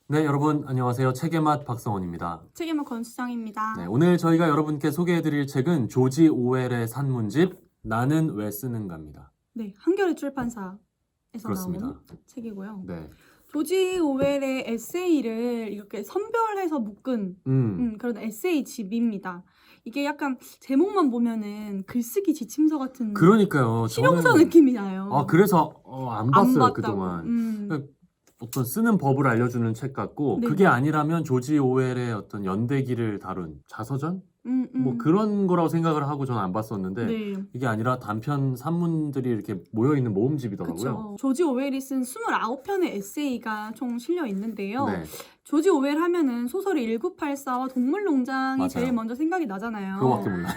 네, 여러분 안녕하세요. 책의 맛 박성원입니다. 책의 맛 권수정입니다. 네, 오늘 저희가 여러분께 소개해드릴 책은 조지 오웰의 산문집 나는 왜 쓰는가입니다. 네, 한겨레 출판사에서 그렇습니다. 나온 책이고요. 네, 조지 오웰의 에세이를 이렇게 선별해서 묶은 그런 에세이 집입니다. 이게 약간 제목만 보면은 글쓰기 지침서 같은 그러니까요. 실용서 저는 느낌이 나요. 그래서 안 봤어요 봤다고. 그동안. 어떤 쓰는 법을 알려주는 책 같고 네. 그게 아니라면 조지 오웰의 어떤 연대기를 다룬 자서전? 뭐 그런 거라고 생각을 하고 저는 안 봤었는데 네. 이게 아니라 단편 산문들이 이렇게 모여있는 모음집이더라고요. 그렇죠. 조지 오웰이 쓴 29편의 에세이가 총 실려 있는데요. 네, 조지 오웰 하면은 소설이 1984와 동물농장이 맞아요. 제일 먼저 생각이 나잖아요. 그거밖에 몰라요.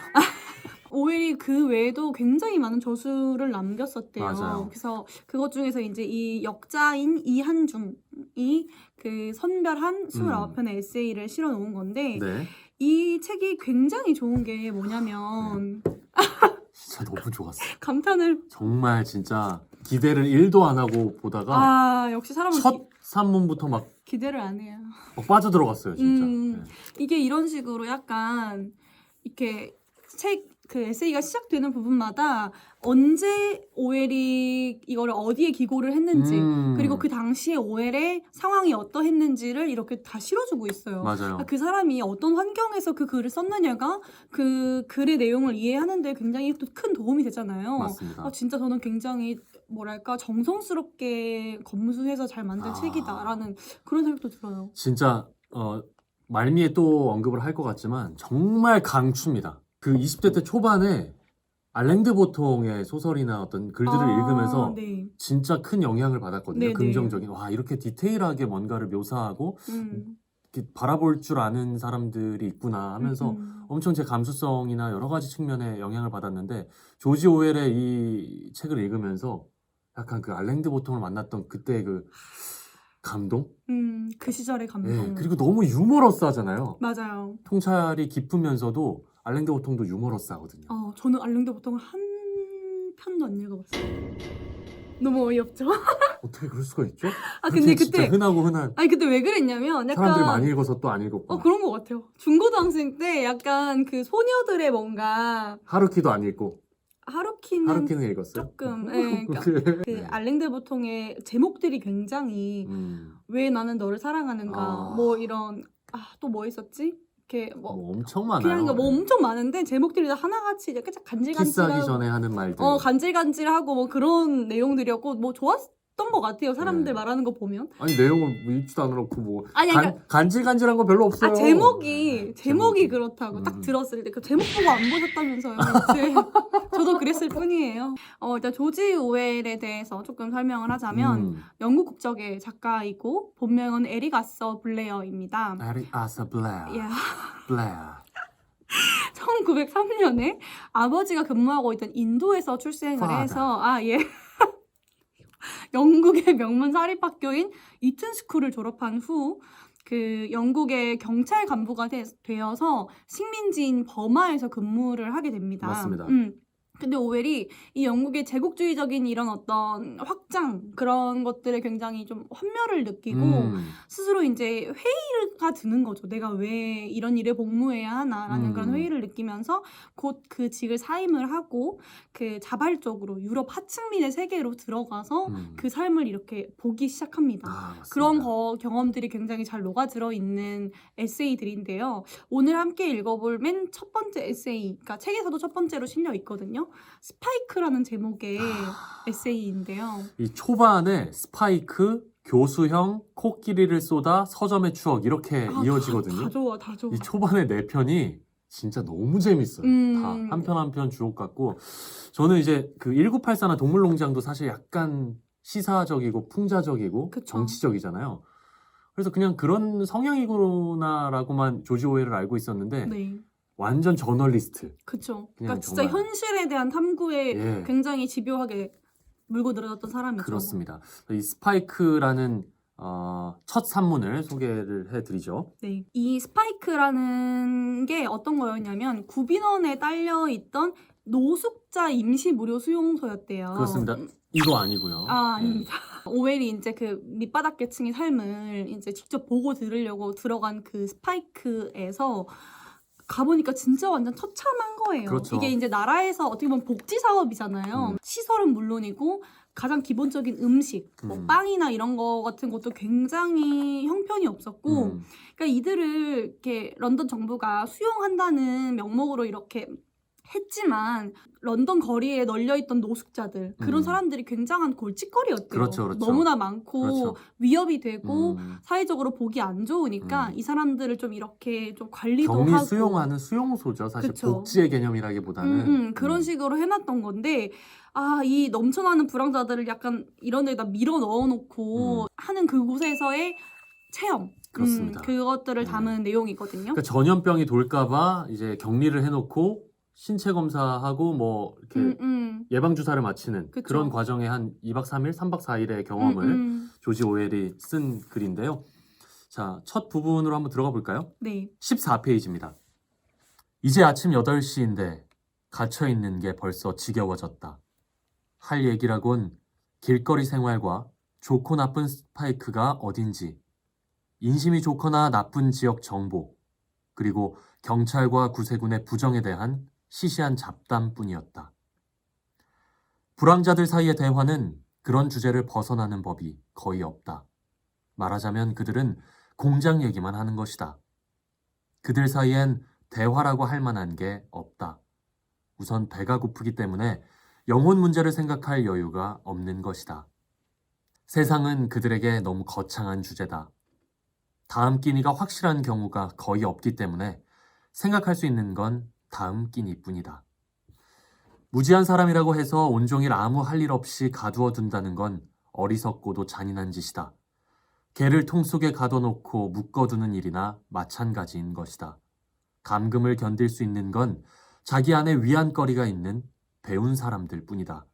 오웰이 그 외에도 굉장히 많은 저수를 남겼었대요. 맞아요. 그래서 그것 중에서 이제 이 역자인 이한중이 그 선별한 29편의 에세이를 실어 놓은 건데 네, 이 책이 굉장히 좋은 게 뭐냐면 진짜 너무 좋았어요. 감탄을 정말 진짜 기대를 1도 안 하고 보다가 역시 사람은 첫 산문부터 막 기대를 안 해요. 빠져들어갔어요, 진짜. 음. 이게 이런 식으로 약간 이렇게 책 그 에세이가 시작되는 부분마다 언제 오웰이 이거를 어디에 기고를 했는지 그리고 그 당시에 오웰의 상황이 어떠했는지를 이렇게 다 실어주고 있어요. 맞아요. 그 사람이 어떤 환경에서 그 글을 썼느냐가 그 글의 내용을 이해하는 데 굉장히 또 큰 도움이 되잖아요. 맞습니다. 진짜 저는 굉장히 뭐랄까 정성스럽게 검수해서 잘 만든 아. 책이다라는 그런 생각도 들어요. 진짜 말미에 또 언급을 할 것 같지만 정말 강추입니다. 그 20대 때 초반에 알랭드 보통의 소설이나 어떤 글들을 읽으면서 네. 진짜 큰 영향을 받았거든요. 네네. 긍정적인. 와, 이렇게 디테일하게 뭔가를 묘사하고 이렇게 바라볼 줄 아는 사람들이 있구나 하면서 엄청 제 감수성이나 여러 가지 측면에 영향을 받았는데 조지 오웰의 이 책을 읽으면서 약간 그 알랭드 보통을 만났던 그때의 그 감동? 그 시절의 감동. 예, 그리고 너무 유머러스하잖아요. 맞아요. 통찰이 깊으면서도 알랭드 보통도 유머러스하거든요. 저는 알랭드 보통을 한 편도 안 읽어봤어요. 너무 어이없죠? 어떻게 그럴 수가 있죠? 근데 그렇게 진짜 그때 흔하고 흔한 아니 근데 왜 그랬냐면 약간 사람들이 많이 읽어서 또 안 읽었고 그런 것 같아요. 중고등학생 때 약간 그 소녀들의 뭔가 하루키도 안 읽고 하루키는 읽었어요? 조금 그러니까 그 알랭드 보통의 제목들이 굉장히 왜 나는 너를 사랑하는가 뭐 이런 또 뭐 있었지? 이렇게 뭐 엄청 많아요. 그냥 뭐 엄청 많은데 제목들이 다 하나같이 이렇게 키스하기 간질간질하고 전에 하는 말들. 간질간질하고 뭐 그런 내용들이었고 뭐 좋았던 것 같아요. 사람들 네. 말하는 거 보면. 아니 내용을 뭐 읽지도 않아놓고 뭐 아니, 그러니까 간질간질한 거 별로 없어요. 제목이 그렇다고 딱 들었을 때 그 제목 보고 안 보셨다면서요. 이제 저도 그랬을 뿐이에요. 일단 조지 오웰에 대해서 조금 설명을 하자면 영국 국적의 작가이고 본명은 에릭 아서 블레어입니다. 에릭 아서 블레어. 예. 블레어. 1903년에 아버지가 근무하고 있던 인도에서 출생을 해서 영국의 명문 사립학교인 이튼 스쿨을 졸업한 후 그 영국의 경찰 간부가 되어서 식민지인 버마에서 근무를 하게 됩니다. 맞습니다. 근데 오웰이 이 영국의 제국주의적인 이런 어떤 확장 그런 것들에 굉장히 좀 환멸을 느끼고 스스로 이제 회의가 드는 거죠. 내가 왜 이런 일에 복무해야 하나라는 그런 회의를 느끼면서 곧 그 직을 사임을 하고 그 자발적으로 유럽 하층민의 세계로 들어가서 그 삶을 이렇게 보기 시작합니다. 그런 경험들이 굉장히 잘 녹아들어 있는 에세이들인데요. 오늘 함께 읽어볼 맨 첫 번째 에세이, 그러니까 책에서도 첫 번째로 실려 있거든요. 스파이크라는 제목의 에세이인데요. 이 초반에 스파이크, 교수형, 코끼리를 쏟아, 서점의 추억 이렇게 이어지거든요. 다 좋아. 이 초반에 4편이 진짜 너무 재밌어요. 다 한 편 한 편 주옥 같고 저는 이제 그 1984나 동물농장도 사실 약간 시사적이고 풍자적이고 그쵸. 정치적이잖아요. 그래서 그냥 그런 성향이구나라고만 조지 오웰을 알고 있었는데 네. 완전 저널리스트. 그쵸. 그냥 그러니까 진짜 정말. 현실에 대한 탐구에 굉장히 집요하게 물고 늘어졌던 사람이죠. 그렇습니다. 이 스파이크라는 첫 산문을 소개를 해드리죠. 네, 이 스파이크라는 게 어떤 거였냐면 구빈원에 딸려 있던 노숙자 임시 무료 수용소였대요. 그렇습니다. 이거 아니고요. 아닙니다. 오웰이 이제 그 밑바닥 계층의 삶을 이제 직접 보고 들으려고 들어간 그 스파이크에서 가보니까 진짜 완전 처참한 거예요. 그렇죠. 이게 이제 나라에서 어떻게 보면 복지 사업이잖아요. 시설은 물론이고 가장 기본적인 음식, 뭐 빵이나 이런 거 같은 것도 굉장히 형편이 없었고, 그러니까 이들을 이렇게 런던 정부가 수용한다는 명목으로 이렇게 했지만 런던 거리에 널려있던 노숙자들 그런 사람들이 굉장한 골칫거리였대요. 그렇죠, 그렇죠. 너무나 많고 그렇죠. 위협이 되고 사회적으로 보기 안 좋으니까 이 사람들을 좀 이렇게 좀 관리도 격리 하고 수용하는 수용소죠. 사실 그쵸. 복지의 개념이라기보다는 그런 식으로 해놨던 건데 이 넘쳐나는 불황자들을 약간 이런 데다 밀어 넣어놓고 하는 그곳에서의 체험 그렇습니다. 그것들을 담은 내용이거든요. 그러니까 전염병이 돌까봐 이제 격리를 해놓고 신체 검사하고 뭐 이렇게 예방 주사를 맞히는 그쵸. 그런 과정의 한 2박 3일, 3박 4일의 경험을 조지 오웰이 쓴 글인데요. 자, 첫 부분으로 한번 들어가 볼까요? 네. 14페이지입니다. 이제 아침 8시인데 갇혀있는 게 벌써 지겨워졌다. 할 얘기라곤 길거리 생활과 좋고 나쁜 스파이크가 어딘지, 인심이 좋거나 나쁜 지역 정보, 그리고 경찰과 구세군의 부정에 대한 시시한 잡담뿐이었다. 불황자들 사이의 대화는 그런 주제를 벗어나는 법이 거의 없다. 말하자면 그들은 공장 얘기만 하는 것이다. 그들 사이엔 대화라고 할 만한 게 없다. 우선 배가 고프기 때문에 영혼 문제를 생각할 여유가 없는 것이다. 세상은 그들에게 너무 거창한 주제다. 다음 끼니가 확실한 경우가 거의 없기 때문에 생각할 수 있는 건 다음 끼니뿐이다. 무지한 사람이라고 해서 온종일 아무 할 일 없이 가두어 둔다는 건 어리석고도 잔인한 짓이다. 개를 통 속에 가둬놓고 묶어두는 일이나 마찬가지인 것이다. 감금을 견딜 수 있는 건 자기 안에 위안거리가 있는 배운 사람들 뿐이다.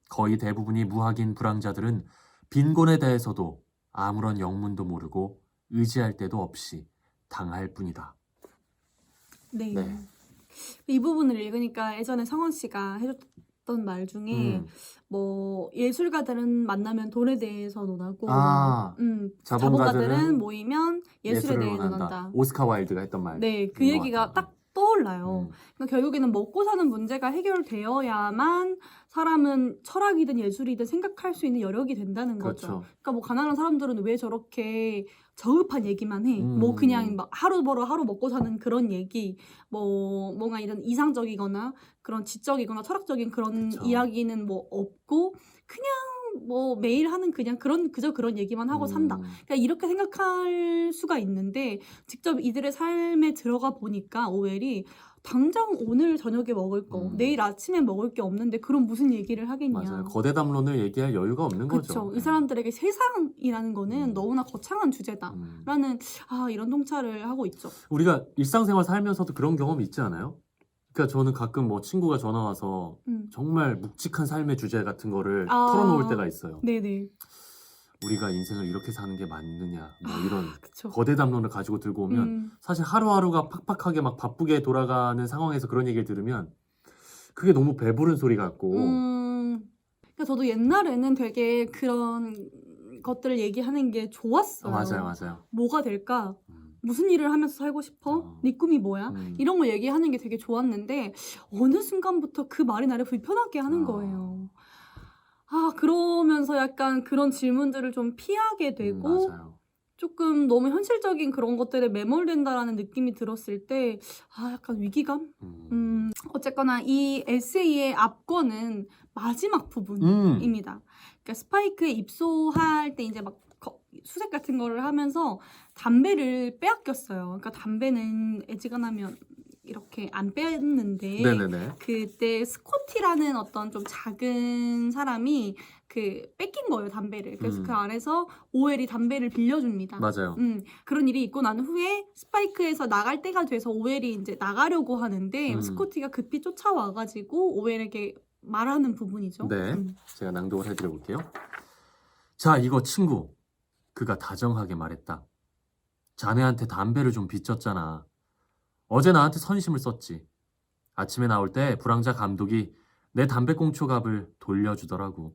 거의 대부분이 무학인 불황자들은 빈곤에 대해서도 아무런 영문도 모르고 의지할 데도 없이 당할 뿐이다. 네. 네. 이 부분을 읽으니까 예전에 성원 씨가 해줬던 말 중에 뭐 예술가들은 만나면 돈에 대해서 논하고 자본가들은 모이면 예술에 대해 논한다. 오스카 와일드가 했던 말. 네, 그 얘기가 딱 떠올라요. 그러니까 결국에는 먹고 사는 문제가 해결되어야만 사람은 철학이든 예술이든 생각할 수 있는 여력이 된다는 거죠. 그렇죠. 그러니까 뭐 가난한 사람들은 왜 저렇게 저급한 얘기만 해? 뭐 그냥 막 하루 벌어 하루 먹고 사는 그런 얘기, 뭐 뭔가 이런 이상적이거나 그런 지적이거나 철학적인 그런 그쵸. 이야기는 뭐 없고 그냥 뭐 매일 하는 그냥 그저 그런 얘기만 하고 산다. 그러니까 이렇게 생각할 수가 있는데 직접 이들의 삶에 들어가 보니까 오웰이 당장 오늘 저녁에 먹을 거, 내일 아침에 먹을 게 없는데 그럼 무슨 얘기를 하겠냐. 맞아요. 거대 담론을 얘기할 여유가 없는 거죠. 그렇죠. 이 사람들에게 세상이라는 거는 너무나 거창한 주제다라는 이런 통찰을 하고 있죠. 우리가 일상생활 살면서도 그런 경험이 있지 않아요? 그러니까 저는 가끔 뭐 친구가 전화 와서 정말 묵직한 삶의 주제 같은 거를 털어놓을 때가 있어요. 네네. 우리가 인생을 이렇게 사는 게 맞느냐 뭐 이런 그쵸. 거대 담론을 가지고 들고 오면 사실 하루하루가 팍팍하게 막 바쁘게 돌아가는 상황에서 그런 얘기를 들으면 그게 너무 배부른 소리 같고 그러니까 저도 옛날에는 되게 그런 것들을 얘기하는 게 좋았어요. 맞아요. 뭐가 될까? 무슨 일을 하면서 살고 싶어? 네 꿈이 뭐야? 이런 거 얘기하는 게 되게 좋았는데 어느 순간부터 그 말이 나를 불편하게 하는 거예요. 그러면서 약간 그런 질문들을 좀 피하게 되고 맞아요. 조금 너무 현실적인 그런 것들에 매몰된다라는 느낌이 들었을 때 약간 위기감? 어쨌거나 이 에세이의 압권은 마지막 부분입니다. 그러니까 스파이크에 입소할 때 이제 막 수색 같은 거를 하면서 담배를 빼앗겼어요. 그러니까 담배는 애지간하면 이렇게 안 뺐는데 네네네. 그때 스코티라는 어떤 좀 작은 사람이 뺏긴 거예요, 담배를. 그래서 그 안에서 오웰이 담배를 빌려줍니다. 맞아요. 그런 일이 있고 난 후에 스파이크에서 나갈 때가 돼서 오웰이 이제 나가려고 하는데 스코티가 급히 쫓아와가지고 오웰에게 말하는 부분이죠. 네, 제가 낭독을 해드려볼게요. 자, 이거 친구. 그가 다정하게 말했다. 자네한테 담배를 좀 빚졌잖아. 어제 나한테 선심을 썼지. 아침에 나올 때 불황자 감독이 내 담배꽁초 값을 돌려주더라고.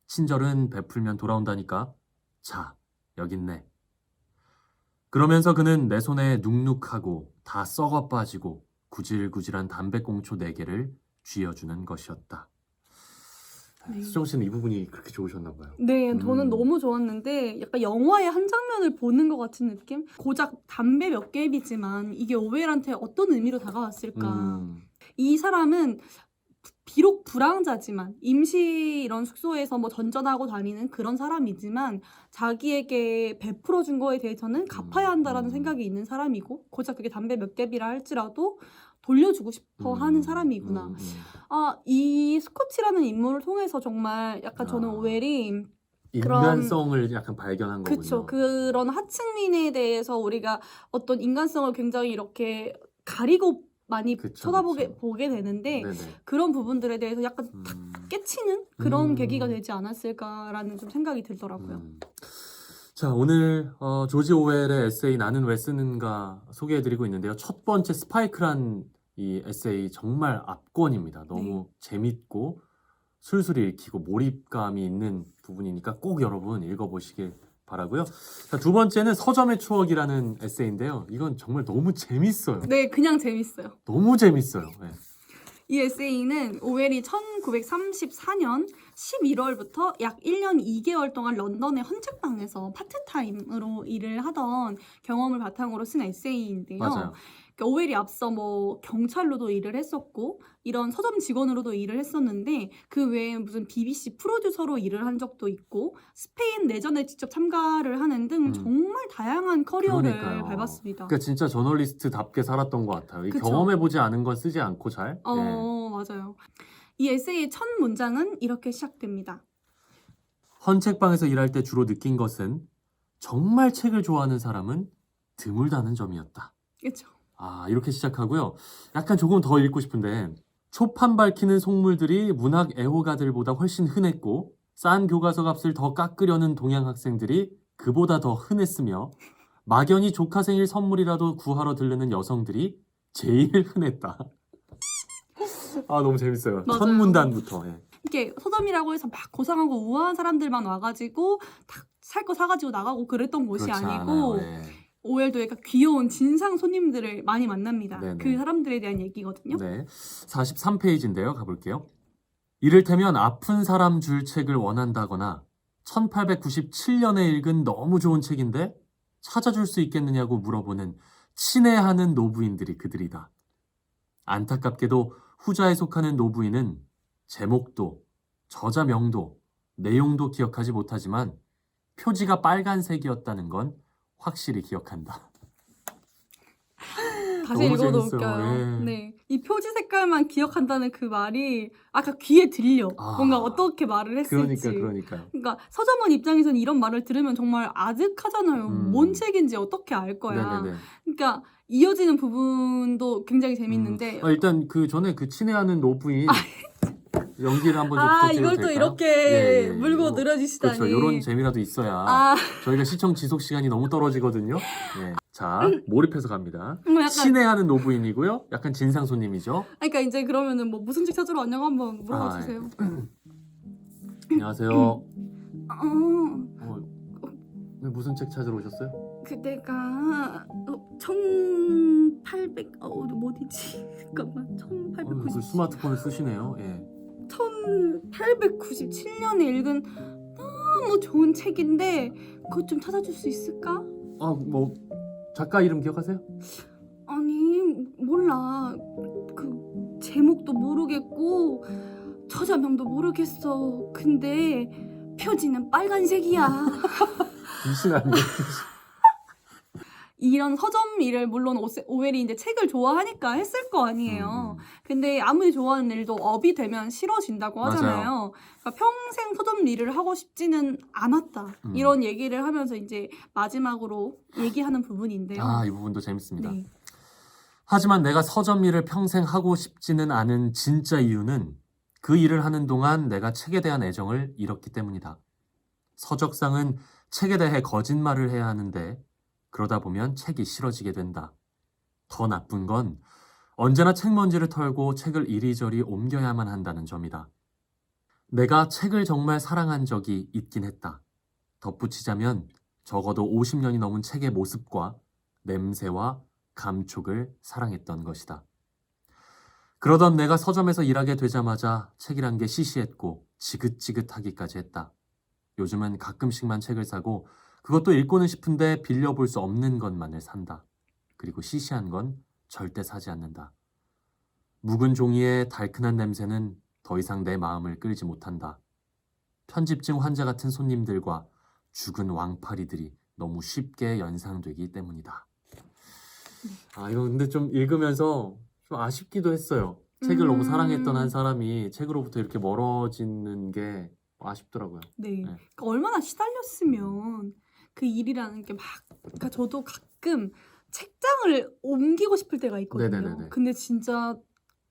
친절은 베풀면 돌아온다니까. 자, 여기 있네. 그러면서 그는 내 손에 눅눅하고 다 썩어 빠지고 구질구질한 담배꽁초 4개를 쥐어주는 것이었다. 네. 수정 씨는 이 부분이 그렇게 좋으셨나 봐요. 네, 저는 너무 좋았는데 약간 영화의 한 장면을 보는 것 같은 느낌? 고작 담배 몇 개비지만 이게 오웰한테 어떤 의미로 다가왔을까? 이 사람은 비록 불황자지만 임시 이런 숙소에서 뭐 전전하고 다니는 그런 사람이지만 자기에게 베풀어준 거에 대해서는 갚아야 한다라는 생각이 있는 사람이고 고작 그게 담배 몇 개비라 할지라도 돌려주고 싶어 하는 사람이구나. 아, 이 스코치라는 인물을 통해서 정말 약간 저는 오웰이 인간성을 약간 발견한 거군요. 그쵸. 그런 하층민에 대해서 우리가 어떤 인간성을 굉장히 이렇게 가리고 많이 보게 되는데 네네. 그런 부분들에 대해서 약간 탁 깨치는 그런 계기가 되지 않았을까라는 좀 생각이 들더라고요. 자, 오늘 조지 오웰의 에세이 나는 왜 쓰는가 소개해드리고 있는데요. 첫 번째 스파이크란 이 에세이 정말 압권입니다. 너무 재밌고 술술 읽히고 몰입감이 있는 부분이니까 꼭 여러분 읽어보시길 바라고요. 자, 두 번째는 서점의 추억이라는 에세이인데요. 이건 정말 너무 재밌어요. 네, 그냥 재밌어요. 너무 재밌어요. 네. 이 에세이는 오웰이 1934년 11월부터 약 1년 2개월 동안 런던의 헌책방에서 파트타임으로 일을 하던 경험을 바탕으로 쓴 에세이인데요. 맞아요. 그러니까 오웰이 앞서 뭐 경찰로도 일을 했었고 이런 서점 직원으로도 일을 했었는데 그 외에 무슨 BBC 프로듀서로 일을 한 적도 있고 스페인 내전에 직접 참가를 하는 등 정말 다양한 커리어를 밟았습니다. 그러니까 진짜 저널리스트답게 살았던 것 같아요. 경험해보지 않은 건 쓰지 않고 잘. 맞아요. 이 에세이의 첫 문장은 이렇게 시작됩니다. 헌책방에서 일할 때 주로 느낀 것은 정말 책을 좋아하는 사람은 드물다는 점이었다. 그렇죠. 아, 이렇게 시작하고요. 약간 조금 더 읽고 싶은데 초판 밝히는 속물들이 문학 애호가들보다 훨씬 흔했고 싼 교과서 값을 더 깎으려는 동양 학생들이 그보다 더 흔했으며 막연히 조카 생일 선물이라도 구하러 들르는 여성들이 제일 흔했다. 아, 너무 재밌어요. 맞아요. 첫 문단부터. 예. 이게 서점이라고 해서 막 고상하고 우아한 사람들만 와가지고 살 거 사가지고 나가고 그랬던 곳이 아니고 오웰도 약간 귀여운 진상 손님들을 많이 만납니다. 네네. 그 사람들에 대한 얘기거든요. 네, 43페이지인데요. 가볼게요. 이를테면 아픈 사람 줄 책을 원한다거나 1897년에 읽은 너무 좋은 책인데 찾아줄 수 있겠느냐고 물어보는 친애하는 노부인들이 그들이다. 안타깝게도 후자에 속하는 노부인은 제목도 저자명도 내용도 기억하지 못하지만 표지가 빨간색이었다는 건 확실히 기억한다. 다시 읽어도 웃겨요. 네. 이 표지 색깔만 기억한다는 그 말이 아까 귀에 들려. 뭔가 어떻게 말을 했을지. 그러니까 서점원 입장에서는 이런 말을 들으면 정말 아득하잖아요. 뭔 책인지 어떻게 알 거야. 네네네. 그러니까 이어지는 부분도 굉장히 재밌는데 일단 그 전에 그 친애하는 노부인 연기를 한번 좀 부탁드려도 이걸 또 이렇게 물고 늘어지시다니. 그렇죠. 이런 재미라도 있어야 저희가 시청 지속 시간이 너무 떨어지거든요. 네. 자, 몰입해서 갑니다. 친애하는 노부인이고요. 약간 진상 손님이죠. 그러니까 이제 그러면은 뭐 무슨 책 찾으러 왔냐고 한번 물어봐 주세요. 안녕하세요. 무슨 책 찾으러 오셨어요? 그때가 1800 어디지? 잠깐만. 1890. 그 스마트폰을 쓰시네요. 예. 1897년에 읽은 너무 좋은 책인데 그것 좀 찾아줄 수 있을까? 뭐 작가 이름 기억하세요? 아니 몰라. 그 제목도 모르겠고 저자명도 모르겠어. 근데 표지는 빨간색이야. 귀신 아니에요? 이런 서점 일을 물론 오웰이 이제 책을 좋아하니까 했을 거 아니에요. 근데 아무리 좋아하는 일도 업이 되면 싫어진다고 하잖아요. 그러니까 평생 서점 일을 하고 싶지는 않았다. 이런 얘기를 하면서 이제 마지막으로 얘기하는 부분인데요. 이 부분도 재밌습니다. 네. 하지만 내가 서점 일을 평생 하고 싶지는 않은 진짜 이유는 그 일을 하는 동안 내가 책에 대한 애정을 잃었기 때문이다. 서적상은 책에 대해 거짓말을 해야 하는데 그러다 보면 책이 싫어지게 된다. 더 나쁜 건 언제나 책먼지를 털고 책을 이리저리 옮겨야만 한다는 점이다. 내가 책을 정말 사랑한 적이 있긴 했다. 덧붙이자면 적어도 50년이 넘은 책의 모습과 냄새와 감촉을 사랑했던 것이다. 그러던 내가 서점에서 일하게 되자마자 책이란 게 시시했고 지긋지긋하기까지 했다. 요즘은 가끔씩만 책을 사고 그것도 읽고는 싶은데 빌려볼 수 없는 것만을 산다. 그리고 시시한 건 절대 사지 않는다. 묵은 종이의 달큰한 냄새는 더 이상 내 마음을 끌지 못한다. 편집증 환자 같은 손님들과 죽은 왕파리들이 너무 쉽게 연상되기 때문이다. 이거 근데 좀 읽으면서 좀 아쉽기도 했어요. 책을 너무 사랑했던 한 사람이 책으로부터 이렇게 멀어지는 게 아쉽더라고요. 네. 그러니까 얼마나 시달렸으면 그 일이라는 게 막, 그러니까 저도 가끔 책장을 옮기고 싶을 때가 있거든요. 네네네네. 근데 진짜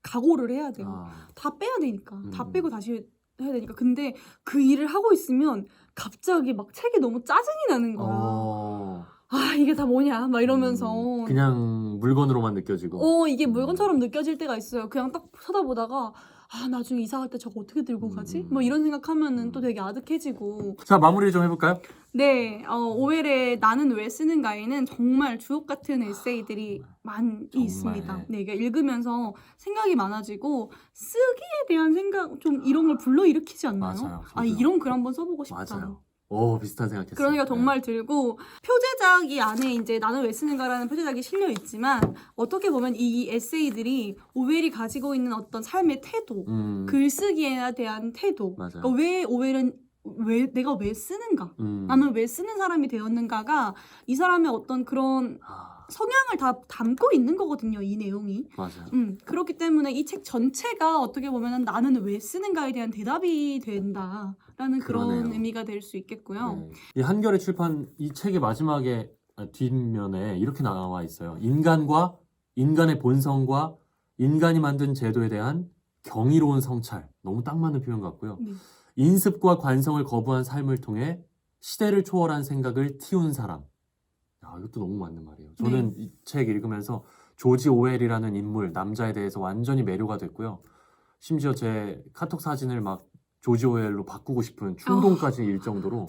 각오를 해야 돼요. 아, 다 빼야 되니까. 다 빼고 다시 해야 되니까. 근데 그 일을 하고 있으면 갑자기 막 책이 너무 짜증이 나는 거야. 이게 다 뭐냐 막 이러면서 그냥 물건으로만 느껴지고. 이게 물건처럼 느껴질 때가 있어요. 그냥 딱 쳐다보다가 나중에 이사 갈 때 저거 어떻게 들고 가지? 뭐 이런 생각하면은 또 되게 아득해지고. 자, 마무리 좀 해볼까요? 네, 오웰의 나는 왜 쓰는가에는 정말 주옥 같은 에세이들이 많이 정말. 있습니다. 네, 이게 읽으면서 생각이 많아지고 쓰기에 대한 생각 좀 이런 걸 불러일으키지 않나요? 맞아요. 이런 글 한번 써보고 싶다. 맞아요. 비슷한 생각했어요. 그런 생각 정말 들고 표제작 이 안에 이제 나는 왜 쓰는가라는 표제작이 실려 있지만 어떻게 보면 이 에세이들이 오웰이 가지고 있는 어떤 삶의 태도, 글쓰기에 대한 태도, 맞아요. 그러니까 왜 오웰은 내가 왜 쓰는가, 나는 왜 쓰는 사람이 되었는가가 이 사람의 어떤 그런 성향을 다 담고 있는 거거든요, 이 내용이. 맞아요. 그렇기 때문에 이 책 전체가 어떻게 보면 나는 왜 쓰는가에 대한 대답이 된다라는 그런 그러네요. 의미가 될 수 있겠고요. 네. 이 한겨레 출판 이 책의 마지막에 뒷면에 이렇게 나와 있어요. 인간과 인간의 본성과 인간이 만든 제도에 대한 경이로운 성찰. 너무 딱 맞는 표현 같고요. 네. 인습과 관성을 거부한 삶을 통해 시대를 초월한 생각을 틔운 사람. 이것도 너무 맞는 말이에요. 저는 이 책 읽으면서 조지 오웰이라는 인물, 남자에 대해서 완전히 매료가 됐고요. 심지어 제 카톡 사진을 막 조지 오웰로 바꾸고 싶은 충동까지 일 정도로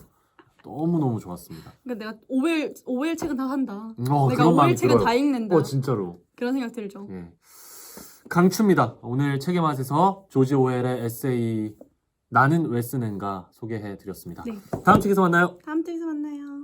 너무너무 좋았습니다. 그러니까 내가 오웰 책은 다 산다. 그런 내가 오웰 마음이 책은 들어요. 다 읽는다. 진짜로. 그런 생각 들죠. 예. 강추입니다. 오늘 책의 맛에서 조지 오웰의 에세이 나는 왜 쓰는가 소개해 드렸습니다. 네. 다음 책에서 만나요. 다음 책에서 만나요.